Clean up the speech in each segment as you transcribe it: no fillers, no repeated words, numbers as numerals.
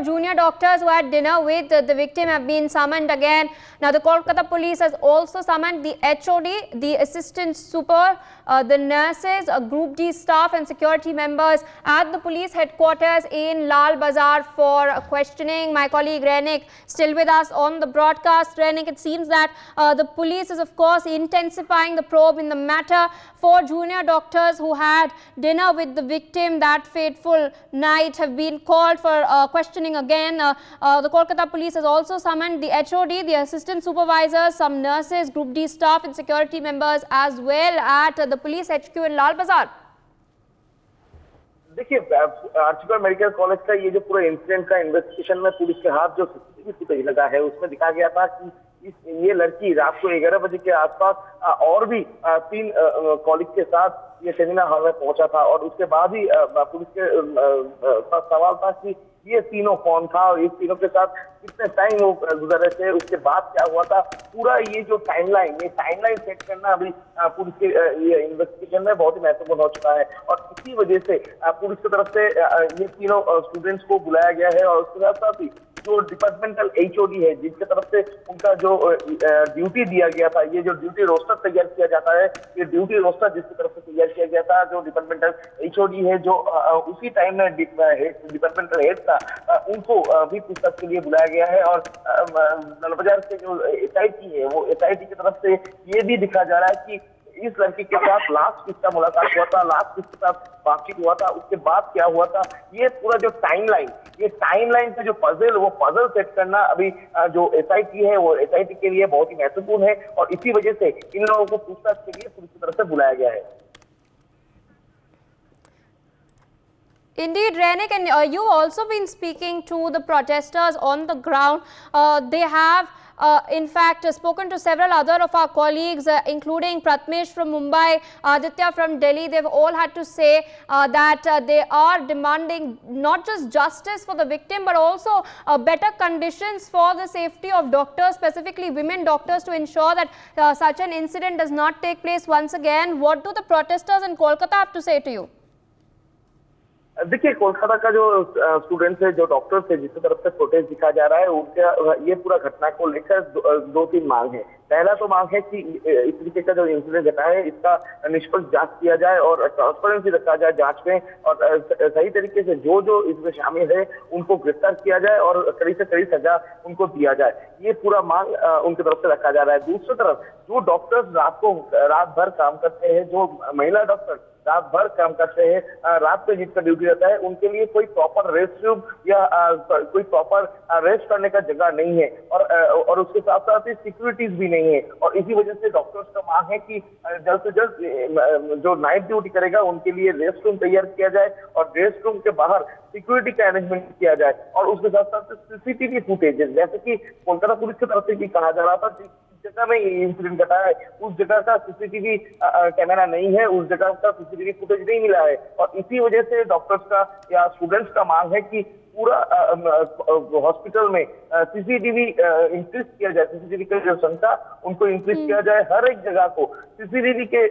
junior doctors who had dinner with the victim have been summoned again. Now, the Kolkata police has also summoned the HOD, the assistant super, the nurses, Group D staff and security members at the police headquarters in Lal Bazar for questioning. My colleague Renik still with us on the broadcast. Renik, it seems that the police is of course intensifying the probe in the matter. 4 junior doctors who had dinner with the victim that fateful night have been called for questioning again. The Kolkata police has also summoned the HOD, the assistant supervisors, some nurses, Group D staff and security members as well at the police HQ in Lal Bazar. देखिए, आर्चिकल medical college का ये जो पूरा incident का investigation में police के हाथ जो सीसीटीवी फुटेज लगा है उसमें दिखा गया था कि ये लड़की रात को 11 बजे के आसपास और भी 3 कॉलीग के साथ ये सेमिनार हॉल में पहुंचा था और उसके बाद ही पुलिस के पास सवाल था कि ये तीनों कौन था और इस तीनों के साथ कितने टाइम वो गुजरे थे, उसके बाद क्या हुआ था। पूरा ये जो टाइमलाइन सेट करना अभी पुलिस के ये इन्वेस्टिगेशन में बहुत ही महत्वपूर्ण हो चुका है और इसी वजह से पुलिस की तरफ से ये तीनों स्टूडेंट्स को बुलाया गया है और उसके साथ साथ ही जो डिपार्टमेंटल HOD है जिनके तरफ से उनका जो ड्यूटी दिया गया था, ये जो ड्यूटी रोस्टर तैयार किया जाता है, ये ड्यूटी रोस्टर जिसकी तरफ से तैयार किया गया था, जो डिपार्टमेंटल HOD है जो उसी टाइम में डिपार्टमेंटल हेड था, उनको भी पूछताछ के लिए बुलाया गया है। और लालबाजार से जो SIT है वो SIT की तरफ से ये भी दिखा जा रहा है कि इस लड़की के साथ लास्ट किसका मुलाकात हुआ था, लास्ट किसके साथ बातचीत हुआ था, उसके बाद क्या हुआ था। ये पूरा जो टाइमलाइन से जो वो पजल सेट करना अभी जो SIT है वो SIT के लिए बहुत ही महत्वपूर्ण है और इसी वजह से इन लोगों को पूछताछ के लिए पुलिस की तरफ से बुलाया गया है। Indeed, Renik, and you've also been speaking to the protesters on the ground. They have, in fact, spoken to several other of our colleagues, including Pratmesh from Mumbai, Aditya from Delhi. They've all had to say that they are demanding not just justice for the victim, but also better conditions for the safety of doctors, specifically women doctors, to ensure that such an incident does not take place once again. What do the protesters in Kolkata have to say to you? देखिए, कोलकाता का जो students है, जो doctors है, जिसकी तरफ से protest दिखा जा रहा है, उनका ये पूरा घटना को लेकर 2-3 मांग है। पहला तो मांग है कि इस तरीके का जो इंसिडेंट घटा है इसका निष्पक्ष जांच किया जाए और ट्रांसपेरेंसी रखा जाए जांच में और सही तरीके से जो इसमें शामिल है उनको गिरफ्तार किया जाए और कड़ी से कड़ी सजा उनको दिया जाए। ये पूरा मांग उनकी तरफ से रखा जा रहा है। दूसरी तरफ जो डॉक्टर्स रात भर काम करते हैं, जो महिला डॉक्टर रात भर काम करते हैं, रात पे जिनका ड्यूटी रहता है, उनके लिए कोई प्रॉपर रेस्ट रूम या कोई प्रॉपर रेस्ट करने का जगह नहीं है और उसके साथ साथ ही सिक्योरिटीज भी नहीं है और इसी वजह से डॉक्टर्स का मांग है कि जल्द से जल्द जो नाइट ड्यूटी करेगा उनके लिए रेस्ट रूम तैयार किया जाए और रेस्ट रूम के बाहर सिक्योरिटी का अरेंजमेंट किया जाए और उसके साथ साथ CCTV फुटेज, जैसे कि कोलकाता पुलिस की तरफ से भी कहा जा रहा था जगह में इंसिडेंट घटा है उस जगह का CCTV कैमरा नहीं है, उस जगह का CCTV फुटेज नहीं मिला है और इसी वजह से डॉक्टर्स का या स्टूडेंट्स का मांग है कि पूरा हॉस्पिटल में CCTV इंक्रीज किया जाए, CCTV की जो संख्या उनको इंक्रीज किया जाए, हर एक जगह को CCTV के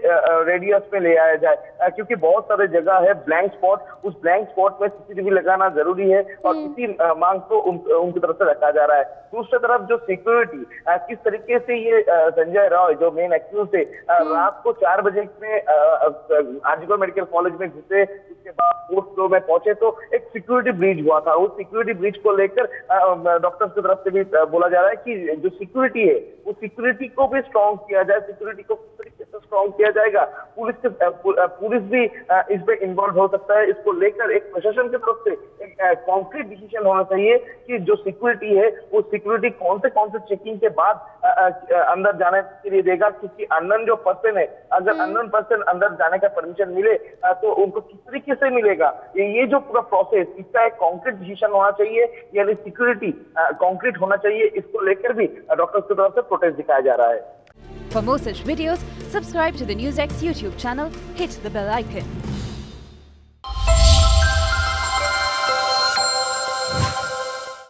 रेडियस में ले आया जाए क्योंकि बहुत सारे जगह है ब्लैंक स्पॉट, उस ब्लैंक स्पॉट में CCTV लगाना जरूरी है और इसी मांग को उनकी तरफ से रखा जा रहा है। दूसरी तरफ जो सिक्योरिटी, किस तरीके से ये संजय राव जो मेन एक्यूज थे रात को 4 बजे में आर्जिकल मेडिकल कॉलेज में घुसे, उसके बाद 4th फ्लोर में पहुंचे तो एक सिक्योरिटी ब्रीच हुआ था। उस सिक्योरिटी ब्रीच को लेकर डॉक्टर्स की तरफ से भी बोला जा रहा है कि जो सिक्योरिटी है वो सिक्योरिटी को भी स्ट्रॉन्ग किया जाए। सिक्योरिटी को किस तरीके से स्ट्रॉन्ग किया जाएगा, पुलिस भी इस पे इन्वॉल्व हो सकता है। इसको लेकर एक प्रशासन की तरफ से एक कॉन्क्रीट डिसीजन होना चाहिए कि जो सिक्योरिटी है वो सिक्योरिटी कौन से चेकिंग के बाद अंदर जाने के लिए देगा, क्योंकि अननोन जो पर्सन है, अगर अननोन पर्सन अंदर जाने का परमिशन मिले तो उनको किस तरीके से मिलेगा, ये जो पूरा प्रोसेस, इसका एक कॉन्क्रीट डिसीजन होना चाहिए, यानी सिक्योरिटी कॉन्क्रीट होना चाहिए। इसको लेकर भी डॉक्टर्स की तरफ से प्रोटेस्ट दिखाया जा रहा है। For more such videos, subscribe to the NewsX YouTube channel, hit the bell icon.